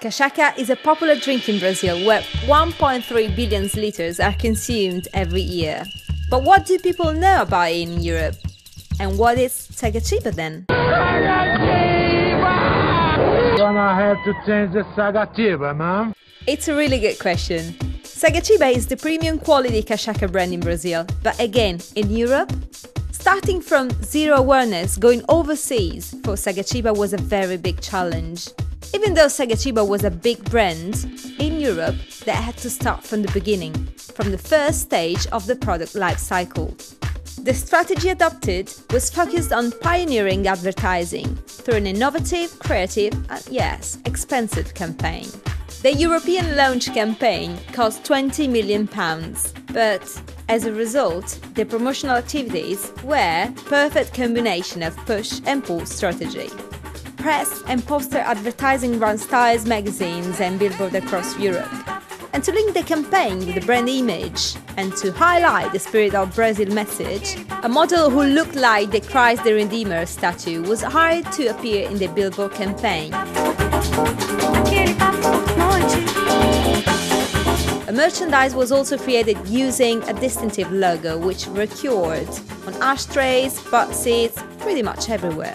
Cachaça is a popular drink in Brazil where 1.3 billion liters are consumed every year. But what do people know about it in Europe? And what is sagatiba then? Gonna have to change the sagatiba, man. It's a really good question. Sagatiba is the premium quality cachaça brand in Brazil, but again, in Europe? Starting from zero awareness, going overseas for sagatiba was a very big challenge. Even though sagatiba was a big brand, in Europe they had to start from the beginning, from the first stage of the product life cycle. The strategy adopted was focused on pioneering advertising through an innovative, creative and, yes, expensive campaign. The European launch campaign cost £20 million, but as a result, the promotional activities were a perfect combination of push and pull strategy. Press and poster advertising ran styles, magazines and billboards across Europe. And to link the campaign with the brand image and to highlight the Spirit of Brazil message, a model who looked like the Christ the Redeemer statue was hired to appear in the billboard campaign. A merchandise was also created using a distinctive logo which recurred on ashtrays, butt seats, pretty much everywhere.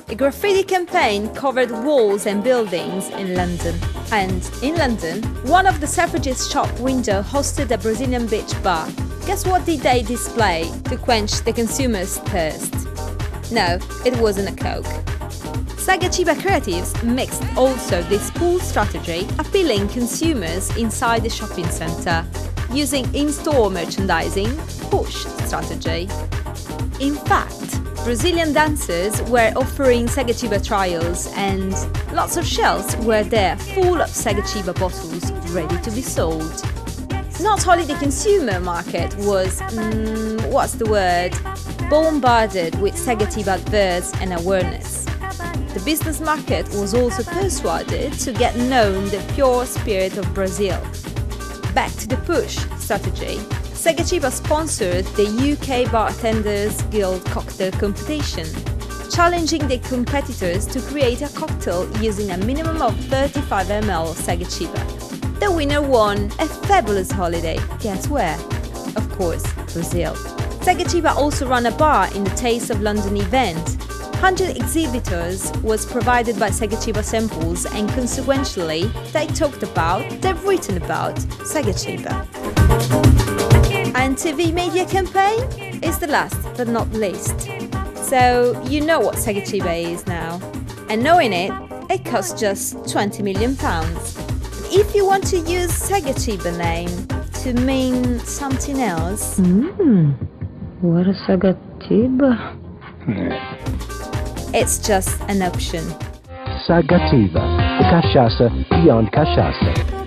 A graffiti campaign covered walls and buildings in London. And in London, one of the suffragist shop windows hosted a Brazilian beach bar. Guess what did they display to quench the consumer's thirst? No, it wasn't a Coke. Sagatiba creatives mixed also this pull strategy, appealing consumers inside the shopping centre, using in-store merchandising push strategy. In fact, Brazilian dancers were offering sagatiba trials and lots of shelves were there full of sagatiba bottles ready to be sold. Not only the consumer market was, bombarded with sagatiba adverts and awareness. The business market was also persuaded to get known the pure spirit of Brazil. Back to the push strategy. Sagatiba sponsored the UK Bartenders Guild cocktail competition, challenging the competitors to create a cocktail using a minimum of 35 ml sagatiba. The winner won a fabulous holiday. Guess where? Of course, Brazil. Sagatiba also ran a bar in the Taste of London event. 100 exhibitors was provided by sagatiba samples and consequently they've written about sagatiba. And TV media campaign is the last but not least. So you know what sagatiba is now. And knowing it, it costs just £20 million. If you want to use sagatiba name to mean something else... What a sagatiba. It's just an option. Sagatiba, the cachaça beyond cachaça.